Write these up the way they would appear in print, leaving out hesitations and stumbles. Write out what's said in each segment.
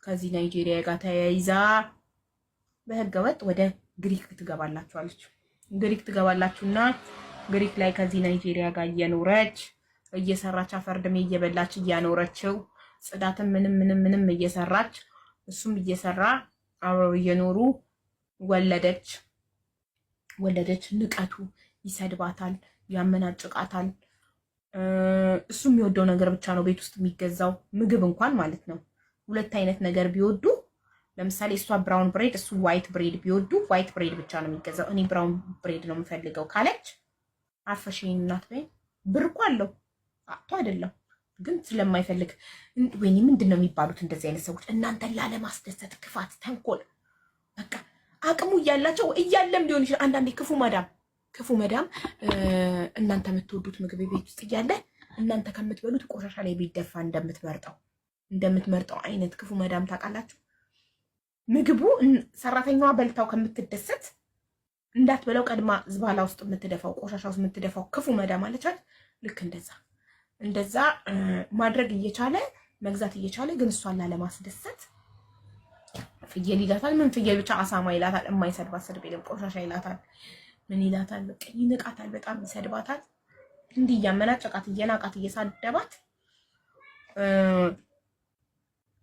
ከዚህ ናይጄሪያ ጋር ተያይዛ በህገወጥ ወደ ግሪክ ትገባላችኋለች። ግሪክ ትገባላችሁና ግሪክ ላይ ከዚህ ናይጄሪያ ጋር እየኖረች እየሰራች አፈርድሜ እየበላች እያኖረችው ጽዳትም ምንም እየሰራች እሱም እየሰራ አብረው እየኖሩ ወለደች። ንቀቱ ይሰድባታል፣ ያመናጭቃታል። እሱ የሚወደው ነገር ብቻ ነው ቤት ውስጥ የሚገዛው ምግብ እንኳን ማለት ነው። ሁለት አይነት ነገር ቢወዱ ለምሳሌ እሷ ብራውን ብሬድ እሱ ዋይት ብሬድ ቢወዱ ዋይት ብሬድ ብቻ ነው የሚገዛው። እኔ ብራውን ብሬድ ነው የምፈልገው ካለች አፈሽኝ እናት በይ። ብር እኮ አለው አጥቶ አይደለም ግን ስለማይፈልግ ወይኔ ምንድን ነው የሚባሉት እንደዚህ አይነት ሰዎች? እናንተን ላለማስደሰት ክፋት፣ ተንኮል በቃ አቅሙ እያላቸው እያለም ሊሆን ይችላል። አንዳንዴ ክፉ መዳም እናንተ የምትወዱት ምግብ ቤት ውስጥ እያለ እናንተ ከምትበሉት ቆሻሻ ላይ ቢደፋ እንደምትመርጠው አይነት ክፉ መዳም ታውቃላችሁ። ምግቡ ሰራተኛዋ በልታው ከምትደሰት እንዳትበላው ቀድማ ዝባላ ውስጥ የምትደፋው ቆሻሻ ውስጥ የምትደፋው ክፉ መዳም አለቻት። ልክ እንደዛ ማድረግ እየቻለ መግዛት እየቻለ ግን እሷን ላለማስደሰት ፍየል ይላታል። ምን ፍየል ብቻ አሳማ ይላታል። የማይሰድባት ስድብ የለም። ቆሻሻ ይላታል። ምን ይላታል? በቃ ይንቃታል። በጣም ይሰድባታል። እንዲህ እያመናጨቃት እየናቃት እየሳደባት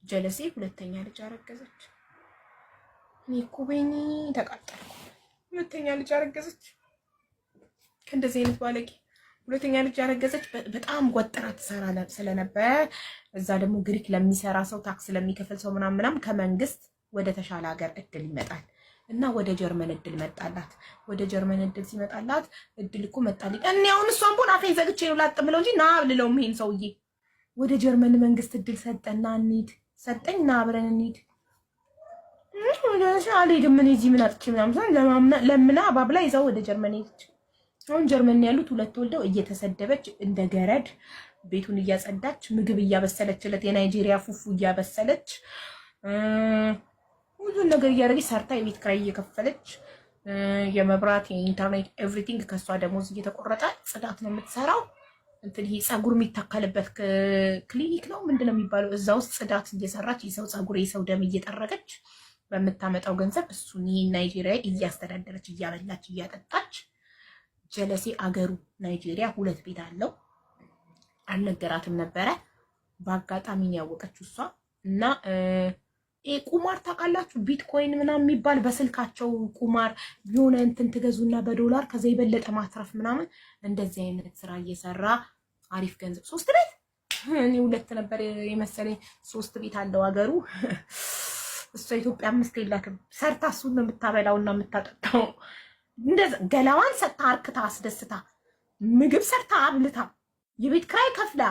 ጀለሴ ሁለተኛ ልጅ አረገዘች። እኔ እኮ በይኔ ተቃጠልኩ። ሁለተኛ ልጅ አረገዘች ከእንደዚህ አይነት ባለጌ። ሁለተኛ ልጅ ያረገዘች በጣም ወጥራ ትሰራ ስለነበር እዛ ደግሞ ግሪክ ለሚሰራ ሰው ታክስ ለሚከፍል ሰው ምናምን ከመንግስት ወደ ተሻለ ሀገር እድል ይመጣል እና ወደ ጀርመን እድል መጣላት። ወደ ጀርመን እድል ሲመጣላት እድል እኮ መጣልኝ። እኔ አሁን እሷን ቦን አፌን ዘግቼ ነው ላጥ ብለው እንጂ ና ልለውም ይሄን ሰውዬ ወደ ጀርመን መንግስት እድል ሰጠና እንሂድ ሰጠኝ ና አብረን እንሂድ። አልሄድም እኔ እዚህ ምን አጥቼ ምናምን ለምና አባብላ ይዛው ወደ ጀርመን ሄደች። አሁን ጀርመን ያሉት ሁለት ወልደው እየተሰደበች እንደ ገረድ ቤቱን እያጸዳች ምግብ እያበሰለችለት የናይጄሪያ ፉፉ እያበሰለች ሁሉን ነገር እያደረገች ሰርታ የቤት ኪራይ እየከፈለች የመብራት የኢንተርኔት ኤቭሪቲንግ ከሷ ደሞዝ እየተቆረጠ ጽዳት ነው የምትሰራው። እንትን ይሄ ፀጉር የሚታከልበት ክሊኒክ ነው ምንድነው የሚባለው? እዛ ውስጥ ጽዳት እየሰራች የሰው ፀጉር የሰው ደም እየጠረገች በምታመጣው ገንዘብ እሱን ይሄ ናይጄሪያ እያስተዳደረች እያበላች እያጠጣች። ጀለሴ አገሩ ናይጄሪያ ሁለት ቤት አለው። አልነገራትም ነበረ። በአጋጣሚ ነው ያወቀችው እሷ። እና ቁማር ታውቃላችሁ? ቢትኮይን ምናምን የሚባል በስልካቸው ቁማር የሆነ እንትን ትገዙና በዶላር ከዛ የበለጠ ማትረፍ ምናምን እንደዚህ አይነት ስራ እየሰራ አሪፍ ገንዘብ 3 ቤት እኔ 2 ነበር የመሰለኝ 3 ቤት አለው አገሩ። እሷ ኢትዮጵያ 5 የላትም። ሰርታ እሱን ነው የምታበላውና የምታጠጣው። እንደዛ ገላዋን ሰጥታ አርክታ አስደስታ ምግብ ሰርታ አብልታ የቤት ኪራይ ከፍላ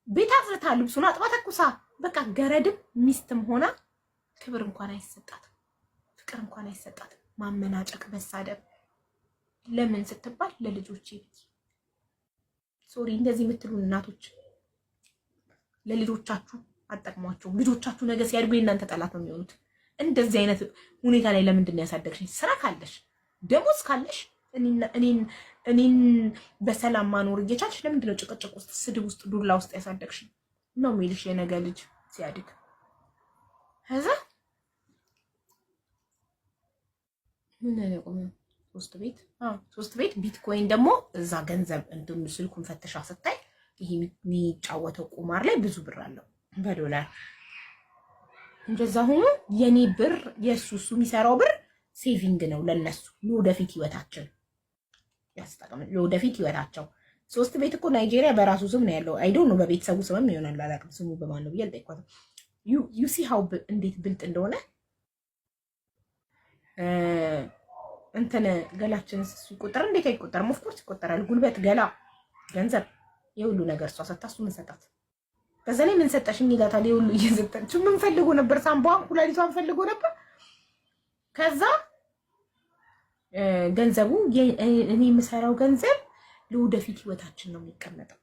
ቤት አፍርታ ልብሱን አጥባ ተኩሳ በቃ ገረድም ሚስትም ሆና ክብር እንኳን አይሰጣትም፣ ፍቅር እንኳን አይሰጣትም። ማመናጨቅ፣ መሳደብ ለምን ስትባል ለልጆቼ ቤት ሶሪ እንደዚህ የምትሉ እናቶች ለልጆቻችሁ አጠቅሟቸው። ልጆቻችሁ ነገ ሲያድጉ የእናንተ ጠላት ነው የሚሆኑት። እንደዚህ አይነት ሁኔታ ላይ ለምንድን ነው ያሳደግሽኝ? ስራ ካለሽ ደሞዝ ካለሽ እኔን በሰላም ማኖር እየቻልሽ ለምንድን ነው ጭቅጭቅ ውስጥ ስድብ ውስጥ ዱላ ውስጥ ያሳደግሽኝ ነው የሚልሽ የነገ ልጅ ሲያድግ። ከዛ ምን ነው ቆመ 3 ቤት ቢትኮይን ደግሞ እዛ ገንዘብ እንትን ስልኩን ፈተሻ ስታይ ይሄ የሚጫወተው ቁማር ላይ ብዙ ብር አለው በዶላር። እንደዛ ሆኖ የኔ ብር የሱ የሚሰራው ብር ሴቪንግ ነው ለነሱ ለወደፊት ህይወታችን ያስጠቅም ለወደፊት ህይወታቸው። 3 ቤት እኮ ናይጄሪያ በራሱ ስም ነው ያለው። አይ ዶንት ኖ በቤተሰቡ ስምም ይሆናል አላውቅም። ስሙ በማን ነው ብዬ አልጠይኳትም። ዩ ሲ ሃው እንዴት ብልጥ እንደሆነ እንትን ገላችን ቁጥር እንዴት አይቆጠርም? ኦፍ ኮርስ ይቆጠራል። ጉልበት፣ ገላ፣ ገንዘብ የሁሉ ነገር እሷ ሰጣ እሱ ምን ሰጣት? በዛ ላይ ምን ሰጣሽኝ ይላታል። የሁሉ እየሰጠችው ምን ፈልጎ ነበር? ሳምባዋን ኩላሊቷን ፈልጎ ነበር። ከዛ ገንዘቡ እኔ የምሰራው ገንዘብ ለወደፊት ህይወታችን ነው የሚቀመጠው።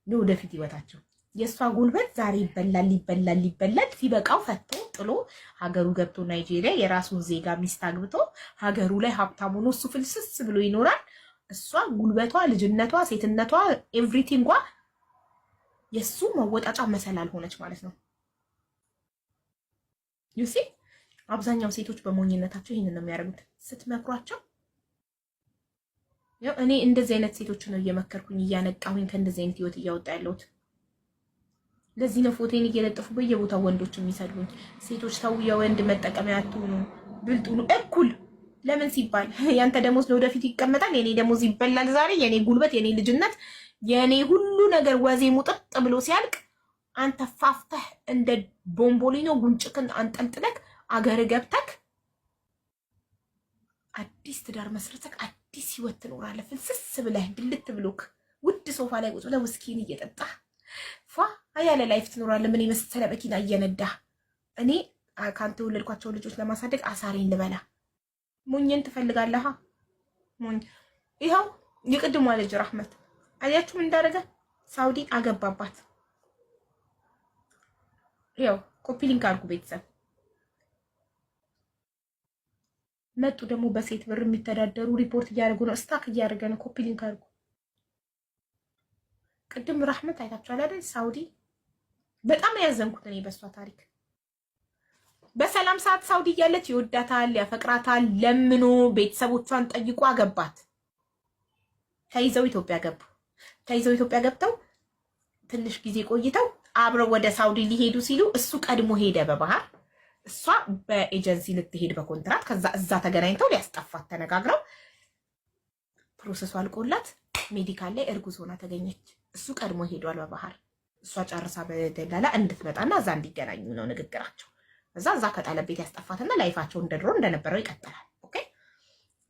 ለወደፊት ህይወታቸው የእሷ ጉልበት ዛሬ ይበላል ሲበቃው ፈቶ ጥሎ ሀገሩ ገብቶ ናይጄሪያ የራሱን ዜጋ ሚስት አግብቶ ሀገሩ ላይ ሀብታም ሆኖ እሱ ፍልስስ ብሎ ይኖራል። እሷ ጉልበቷ፣ ልጅነቷ፣ ሴትነቷ ኤቭሪቲንጓ የሱ መወጣጫ መሰላል ሆነች ማለት ነው። ዩሲ አብዛኛው ሴቶች በሞኝነታቸው ይሄንን ነው የሚያደርጉት ስትመክሯቸው። ያው እኔ እንደዚህ አይነት ሴቶች ነው እየመከርኩኝ እያነቃሁኝ ከእንደዚህ አይነት ህይወት እያወጣ ያለሁት። ለዚህ ነው ፎቶን እየለጠፉ በየቦታው ወንዶች የሚሰድቡኝ። ሴቶች ተው፣ የወንድ መጠቀሚያ አትሁኑ፣ ብልጡ ነው እኩል። ለምን ሲባል ያንተ ደሞዝ ለወደፊት ይቀመጣል፣ የኔ ደሞዝ ይበላል ዛሬ። የኔ ጉልበት፣ የኔ ልጅነት፣ የኔ ሁሉ ነገር ወዜ ሙጥጥ ብሎ ሲያልቅ አንተ ፋፍተህ እንደ ቦምቦሊኖ ጉንጭክን አንጠልጥለክ አገር ገብተክ አዲስ ትዳር መስረተክ አዲስ ህይወት ትኖራለህ። ፍልስስ ብለህ ድልት ብሎክ ውድ ሶፋ ላይ ቁጭ ብለህ ውስኪን እየጠጣህ ፏ ያለ ላይፍ ትኖራለህ። ምን የመሰለ መኪና እየነዳህ። እኔ ካንተ የወለድኳቸው ልጆች ለማሳደግ አሳሬን ልበላ። ሞኝን ትፈልጋለህ? ሞኝ። ይኸው የቅድሟ ልጅ ራህመት አያችሁ ምን እንዳደረገ? ሳውዲ አገባባት። ያው ኮፒ ሊንክ አድርጉ ቤተሰብ። መጡ ደግሞ በሴት ብር የሚተዳደሩ ሪፖርት እያደረጉ ነው። ስታክ እያደረገ ነው። ኮፒ ሊንክ አድርጉ። ቅድም ራህመት አይታችኋል አይደል? ሳውዲ በጣም ያዘንኩት እኔ በሷ ታሪክ። በሰላም ሰዓት ሳውዲ እያለች ይወዳታል፣ ያፈቅራታል። ለምኖ ቤተሰቦቿን ጠይቆ አገባት። ተይዘው ኢትዮጵያ ገቡ። ተይዘው ኢትዮጵያ ገብተው ትንሽ ጊዜ ቆይተው አብረው ወደ ሳውዲ ሊሄዱ ሲሉ እሱ ቀድሞ ሄደ በባህር፣ እሷ በኤጀንሲ ልትሄድ በኮንትራት። ከዛ እዛ ተገናኝተው ሊያስጠፋት ተነጋግረው ፕሮሰሱ አልቆላት ሜዲካል ላይ እርጉዝ ሆና ተገኘች። እሱ ቀድሞ ሄዷል በባህር። እሷ ጨርሳ በደላላ እንድትመጣና እዛ እንዲገናኙ ነው ንግግራቸው። እዛ ከጣለ ቤት ያስጠፋትና ላይፋቸው እንደድሮ እንደነበረው ይቀጥላል። ኦኬ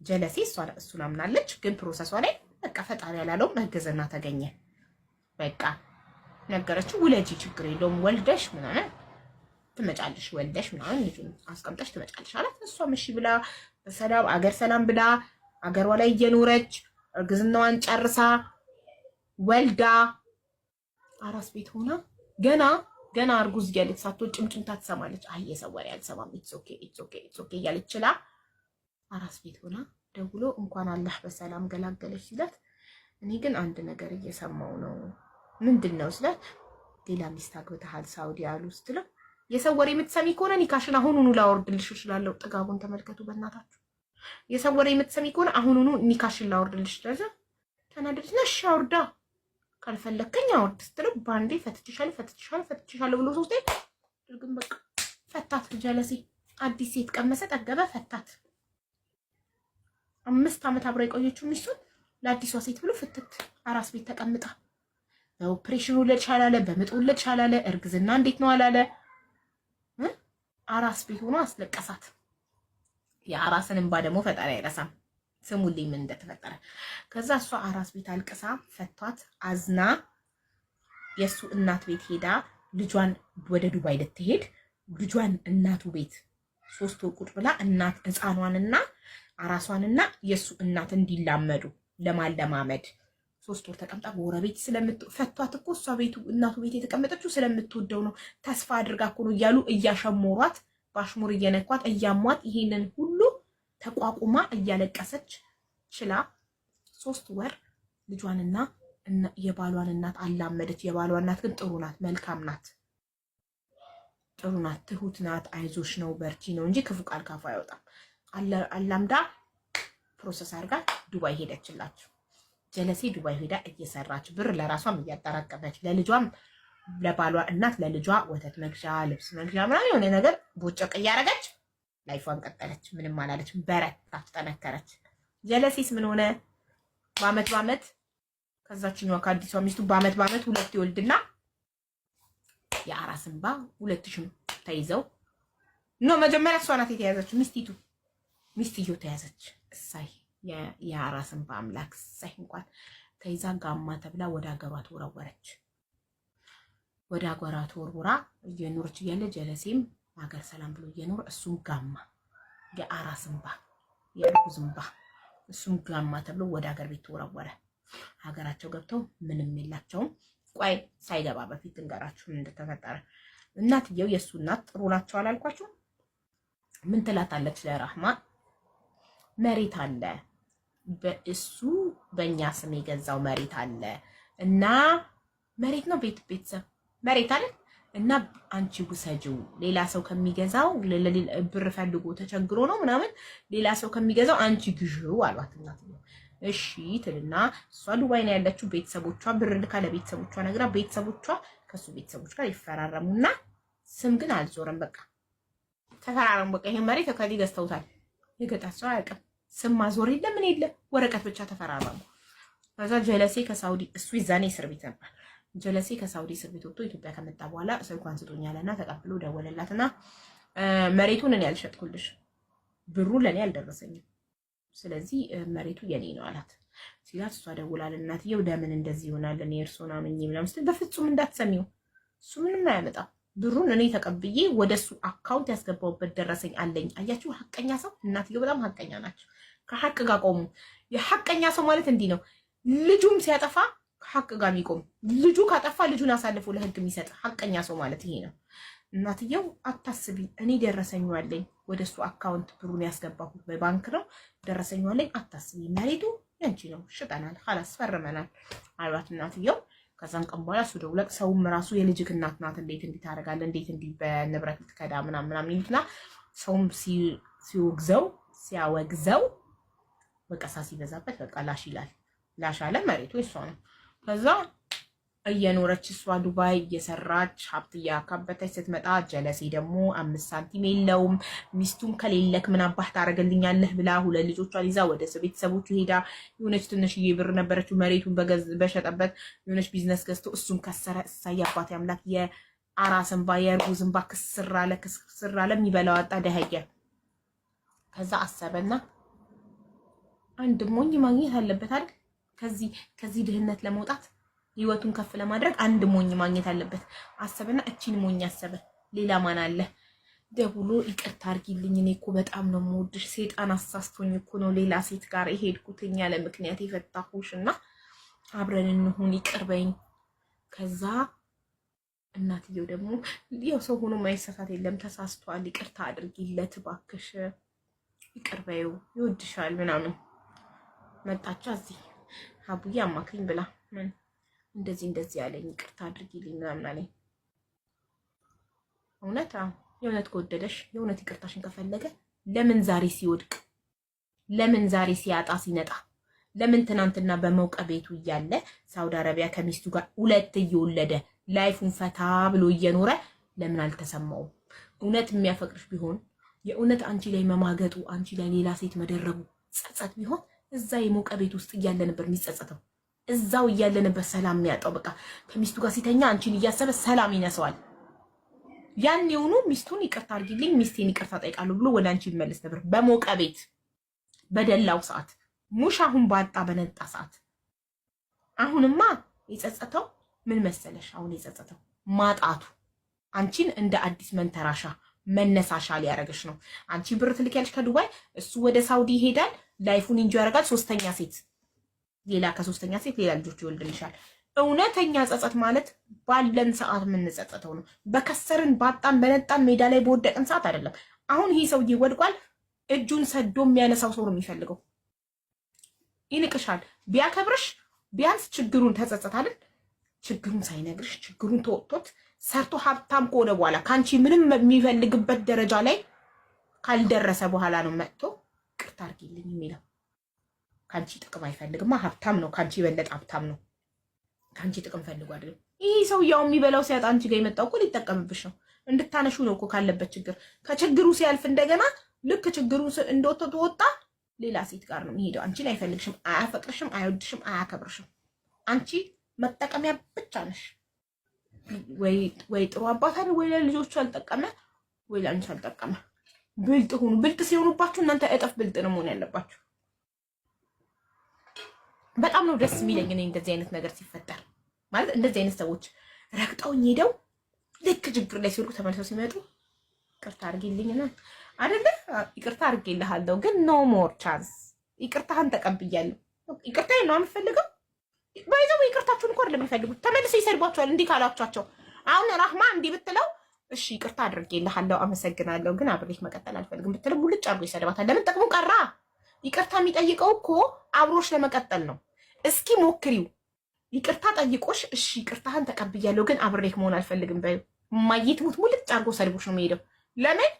ጀለሲ እሱን አምናለች፣ ግን ፕሮሰሷ ላይ በቃ ፈጣሪ ያላለውም እርግዝና ተገኘ። በቃ ነገረችው፣ ውለጂ ችግር የለውም ወልደሽ ምናምን ትመጫለሽ፣ ወልደሽ ምናምን ልጁን አስቀምጠሽ ትመጫለሽ አላት። እሷም እሺ ብላ በሰላም አገር ሰላም ብላ አገሯ ላይ እየኖረች እርግዝናዋን ጨርሳ ወልዳ አራስ ቤት ሆና ገና እርጉዝ እያለች ሳትወልድ ጭምጭምታ ትሰማለች። አይ የሰው ወሬ አልሰማም፣ ኢትስ ኦኬ እያለች ችላ አራስ ቤት ሆና ደውሎ እንኳን አላህ በሰላም ገላገለች ሲላት፣ እኔ ግን አንድ ነገር እየሰማው ነው። ምንድን ነው ስላት፣ ሌላ ሚስት አግብተሃል ሳውዲ አሉ ስትለው፣ የሰው ወሬ የምትሰሚ ከሆነ ኒካሽን አሁኑኑ ላወርድልሽ እችላለሁ። ጥጋቡን ተመልከቱ በእናታችሁ። የሰው ወሬ የምትሰሚ ከሆነ አሁኑኑ ኒካሽን ላወርድልሽ ደረጃ ተናደደች። ነሽ አውርዳ፣ ካልፈለከኝ አውርድ ስትለው፣ ባንዴ ፈትችሻለሁ ብሎ ሶስቴ ድርግም በቃ ፈታት። ጀለሲ አዲስ ሴት ቀመሰ፣ ጠገበ፣ ፈታት። 5 ዓመት አብራ የቆየችው ሚስቱን ለአዲሷ ሴት ብሎ ፍትት አራስ ቤት ተቀምጣ በኦፕሬሽን ወለድሽ አላለ፣ በምጥ ወለድሽ አላለ፣ እርግዝና እንዴት ነው አላለ። አራስ ቤት ሆኖ አስለቀሳት። የአራስን እንባ ደግሞ ፈጣሪ አይረሳም። ስሙልኝ ምን እንደተፈጠረ። ከዛ እሷ አራስ ቤት አልቅሳ ፈቷት፣ አዝና የእሱ እናት ቤት ሄዳ ልጇን ወደ ዱባይ ልትሄድ ልጇን እናቱ ቤት 3 ወር ቁጭ ብላ እናት ህፃኗንና አራሷንና የእሱ እናት እንዲላመዱ ለማለማመድ 3 ወር ተቀምጣ ጎረቤት ፈቷት እኮ እሷ ቤቱ እናቱ ቤት የተቀመጠችው ስለምትወደው ነው፣ ተስፋ አድርጋ እኮ ነው እያሉ እያሸሞሯት ባሽሙር እየነኳት እያሟት ይሄንን ሁሉ ተቋቁማ እያለቀሰች ችላ 3 ወር ልጇንና የባሏን እናት አላመደች። የባሏ እናት ግን ጥሩ ናት፣ መልካም ናት፣ ጥሩ ናት፣ ትሁት ናት፣ አይዞሽ ነው በርቺ ነው እንጂ ክፉ ቃል ካፉ አይወጣም። አላምዳ ፕሮሰስ አድርጋ ዱባይ ሄደችላችሁ። ጀለሴ ዱባይ ሄዳ እየሰራች ብር ለራሷም እያጠራቀመች ለልጇም ለባሏ እናት ለልጇ ወተት መግዣ ልብስ መግዣ ምናምን የሆነ ነገር ቦጨቅ እያደረገች ላይፏን ቀጠለች። ምንም አላለች፣ በረታች፣ ጠነከረች። ጀለሲስ ምን ሆነ? በአመት ከዛችኛዋ ከአዲሷ ሚስቱ በአመት 2 ይወልድና የአራስ እንባ 2000 ተይዘው ነው። መጀመሪያ እሷ ናት የተያዘችው፣ ሚስትየው ተያዘች። እሳይ የአራስ እንባ አምላክ እሳይ። እንኳን ተይዛ ጋማ ተብላ ወደ ሀገሯ ተወረወረች። ወደ ሀገሯ ተወርውራ እየኖረች እያለ ጀለሴም ሀገር ሰላም ብሎ እየኖረ እሱም ጋማ የአራስ እንባ የእርጉዝ እንባ እሱም ጋማ ተብሎ ወደ ሀገር ቤት ተወረወረ። ሀገራቸው ገብተው ምንም የላቸውም። ቆይ ሳይገባ በፊት እንገራችሁ ምን እንደተፈጠረ። እናትየው የእሱ እናት ጥሩ ናቸው አላልኳችሁ? ምን ትላታለች ለራህማ? መሬት አለ በእሱ በእኛ ስም የገዛው መሬት አለ እና መሬት ነው ቤተሰብ መሬት አለ እና አንቺ ውሰጂው ሌላ ሰው ከሚገዛው ብር ፈልጎ ተቸግሮ ነው ምናምን ሌላ ሰው ከሚገዛው አንቺ ግዢው አሏት እናትየው። እሺ ትልና እሷ ዱባይ ነው ያለችው። ቤተሰቦቿ ብር ልካ ለቤተሰቦቿ ነግራ ቤተሰቦቿ ከሱ ቤተሰቦች ጋር ይፈራረሙና ስም ግን አልዞረም። በቃ ተፈራረሙ። በቃ ይሄን መሬት ከዚህ ገዝተውታል። የገጣ ሰው አያውቅም። ስም ማዞር የለ ምን የለ ወረቀት ብቻ ተፈራረሙ። ከዛ ጀለሴ ከሳውዲ እሱ ይዛኔ እስር ቤት ነበር። ጀለሴ ከሳውዲ እስር ቤት ወጥቶ ኢትዮጵያ ከመጣ በኋላ ስልኳን ስጦኛለና ተቀብሎ ደወለላትና መሬቱን እኔ አልሸጥኩልሽ፣ ብሩ ለኔ አልደረሰኝም፣ ስለዚህ መሬቱ የኔ ነው አላት። ሲላት እሷ ደውላል እናትየው ለምን እንደዚህ ይሆናል እኔ እርሶና ምኝ ምናምን ስትል በፍጹም እንዳትሰሚው እሱ ምንም አያመጣም፣ ብሩን እኔ ተቀብዬ ወደሱ አካውንት ያስገባውበት ደረሰኝ አለኝ። አያችሁ ሐቀኛ ሰው። እናትየው በጣም ሐቀኛ ናቸው። ከሐቅ ጋር ቆሙ። የሐቀኛ ሰው ማለት እንዲህ ነው። ልጁም ሲያጠፋ ሐቅ ጋር የሚቆም ልጁ ካጠፋ ልጁን አሳልፎ ለህግ የሚሰጥ ሐቀኛ ሰው ማለት ይሄ ነው። እናትየው አታስቢ፣ እኔ ደረሰኝ አለኝ፣ ወደሱ አካውንት ብሩን ያስገባሁት በባንክ ነው፣ ደረሰኝ አለኝ፣ አታስቢ፣ መሬቱ ያንቺ ነው፣ ሽጠናል፣ خلاص ፈርመናል አሏት እናትየው። ከዛን ቀን በኋላ እሱ ደውለቅ ሰውም ራሱ የልጅክ እናት ናት እንዴት እንዲህ ታደርጋለህ እንዴት እንዲህ በንብረት ልትከዳ ምናምን ይሉትና ሰውም ሲወግዘው ሲያወግዘው ወቀሳ ሲበዛበት በቃ ላሽ ይላል። ላሽ አለ፣ መሬቱ እሷ ነው። ከዛ እየኖረች እሷ ዱባይ እየሰራች ሀብት እያካበተች ስትመጣ ጀለሴ ደግሞ 5 ሳንቲም የለውም። ሚስቱም ከሌለክ ምን አባህ ታደርግልኛለህ ብላ 2 ልጆቿን ይዛ ወደ ቤተሰቦቹ ሄዳ የሆነች ትንሽዬ ብር ነበረችው መሬቱን በሸጠበት የሆነች ቢዝነስ ገዝቶ እሱም ከሰረ። እሳይ አባቴ አምላክ የአራስ እንባ የእርጉዝ እንባ ክስር አለ የሚበላው አጣ ደህየ። ከዛ አሰበና አንድ ሞኝ ማግኘት አለበት አይደል ከዚህ ድህነት ለመውጣት ህይወቱን ከፍ ለማድረግ አንድ ሞኝ ማግኘት አለበት አሰበና እቺን ሞኝ አሰበ። ሌላ ማን አለ? ደውሎ ይቅርታ አድርጊልኝ እኔ እኮ በጣም ነው የምወድሽ፣ ሴጣን አሳስቶኝ እኮ ነው ሌላ ሴት ጋር የሄድኩትኛ ለምክንያት የፈታሁሽና አብረን እንሁን ይቅር በይኝ። ከዛ እናትየው ደግሞ ያው ሰው ሆኖ ማይሳሳት የለም ተሳስቷል፣ ይቅርታ አድርጊለት እባክሽ፣ ይቅር በይው ይወድሻል ምናምን። መጣቻ እዚህ አቡዬ አማክሪኝ ብላ ምን እንደዚህ ያለኝ ይቅርታ አድርጊልኝ ምናምን አለኝ። እውነት የእውነት ከወደደሽ የእውነት ይቅርታሽን ከፈለገ ለምን ዛሬ ሲወድቅ ለምን ዛሬ ሲያጣ ሲነጣ ለምን ትናንትና በመውቀ ቤቱ እያለ ሳውዲ አረቢያ ከሚስቱ ጋር 2 እየወለደ ላይፉን ፈታ ብሎ እየኖረ ለምን አልተሰማውም? እውነት የሚያፈቅርሽ ቢሆን የእውነት አንቺ ላይ መማገጡ አንቺ ላይ ሌላ ሴት መደረቡ ጸጸት ቢሆን እዛ የሞቀ ቤት ውስጥ እያለ ነበር የሚጸጸተው። እዛው እያለ ነበር ሰላም የሚያጣው። በቃ ከሚስቱ ጋር ሲተኛ አንቺን እያሰበ ሰላም ይነሳዋል። ያን የሆኑ ሚስቱን ይቅርታ አድርጊልኝ ሚስቴን ይቅርታ ጠይቃለሁ ብሎ ወደ አንቺ ይመለስ ነበር በሞቀ ቤት በደላው ሰዓት፣ ሙሽ አሁን ባጣ በነጣ ሰዓት። አሁንማ የጸጸተው ምን መሰለሽ? አሁን የጸጸተው ማጣቱ አንቺን እንደ አዲስ መንተራሻ መነሳሻ ሊያረግሽ ነው። አንቺ ብር ትልኪያለሽ ከዱባይ፣ እሱ ወደ ሳውዲ ይሄዳል፣ ላይፉን እንጆ ያደርጋል። ከሶስተኛ ሴት ሌላ ልጆች ይወልድልሻል። እውነተኛ ጸጸት ማለት ባለን ሰዓት የምንጸጸተው ነው። በከሰርን ባጣን በነጣን ሜዳ ላይ በወደቅን ሰዓት አይደለም። አሁን ይሄ ሰውዬ ወድቋል፣ እጁን ሰዶ የሚያነሳው ሰው ነው የሚፈልገው። ይንቅሻል። ቢያከብርሽ ቢያንስ ችግሩን ተጸጸታልን። ችግሩን ሳይነግርሽ ችግሩን ተወጥቶት ሰርቶ ሀብታም ከሆነ በኋላ ካንቺ ምንም የሚፈልግበት ደረጃ ላይ ካልደረሰ በኋላ ነው መጥቶ ይቅርታ አድርጊልኝ የሚለው። ካንቺ ጥቅም አይፈልግማ። ሀብታም ነው፣ ካንቺ የበለጠ ሀብታም ነው። ካንቺ ጥቅም ፈልጎ አይደለም። ይሄ ሰውዬው የሚበላው ሲያጣ አንቺ ጋር የመጣው እኮ ሊጠቀምብሽ ነው። እንድታነሹ ነው እኮ ካለበት ችግር። ከችግሩ ሲያልፍ እንደገና ልክ ችግሩ እንደወጣ ሌላ ሴት ጋር ነው የሚሄደው። አንቺን አይፈልግሽም፣ አያፈቅርሽም፣ አይወድሽም፣ አያከብርሽም። አንቺ መጠቀሚያ ብቻ ነሽ። ወይ ጥሩ አባት አይደል፣ ወይ ለልጆቹ አልጠቀመ፣ ወይ ለአንቺ አልጠቀመ። ብልጥ ሁኑ። ብልጥ ሲሆኑባችሁ እናንተ እጥፍ ብልጥ ነው መሆን ያለባችሁ። በጣም ነው ደስ የሚለኝ እኔ እንደዚህ አይነት ነገር ሲፈጠር። ማለት እንደዚህ አይነት ሰዎች ረግጠውኝ ሄደው ልክ ችግር ላይ ሲወድቁ ተመልሰው ሲመጡ ይቅርታ አድርጊልኝና አይደለ ይቅርታ አድርጌልሃለሁ ግን ኖ ሞር ቻንስ፣ ይቅርታህን ተቀብያለሁ። ይቅርታዬን ነው የምፈልገው። ባይዘው ይቅርታችሁን እኮ አይደለም የሚፈልጉት፣ ተመልሰው ይሰድቧቸዋል። እንዲህ ካላችኋቸው አሁን ራህማ እንዲህ ብትለው እሺ ይቅርታ አድርጌልሃለሁ አመሰግናለሁ ግን አብሬሽ መቀጠል አልፈልግም ብትለው ሙልጭ አድርጎ ይሰድባታል። ለምን ጥቅሙ ቀራ? ይቅርታ የሚጠይቀው እኮ አብሮሽ ለመቀጠል ነው። እስኪ ሞክሪው። ይቅርታ ጠይቆሽ እሺ ይቅርታህን ተቀብያለሁ ግን አብሬክ መሆን አልፈልግም በይው። ማየት ሙት ሙልጭ አርጎ ሰድቦሽ ነው የሚሄደው። ለምን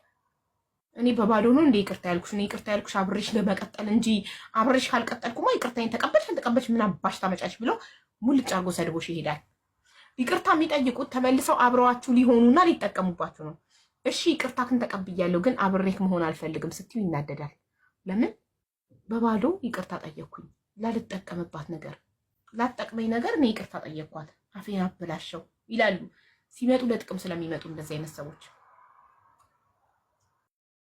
እኔ በባዶ ነው እንደ ይቅርታ ያልኩሽ? እኔ ይቅርታ ያልኩሽ አብሬሽ ለመቀጠል እንጂ አብሬሽ ካልቀጠልኩማ ይቅርታዬን ተቀበልሽ አልተቀበልሽ ምን አባሽ ታመጫለሽ ብሎ ሙልጭ አርጎ ሰድቦሽ ይሄዳል። ይቅርታ የሚጠይቁት ተመልሰው አብረዋችሁ ሊሆኑና ሊጠቀሙባችሁ ነው። እሺ ይቅርታክን ተቀብያለሁ ግን አብሬክ መሆን አልፈልግም ስትዩ ይናደዳል። ለምን በባዶ ይቅርታ ጠየቅኩኝ ላልጠቀምባት ነገር ላትጠቅመኝ ነገር እኔ ይቅርታ ጠየቅኳት አፌን አበላሸው ይላሉ። ሲመጡ ለጥቅም ስለሚመጡ እንደዚህ አይነት ሰዎች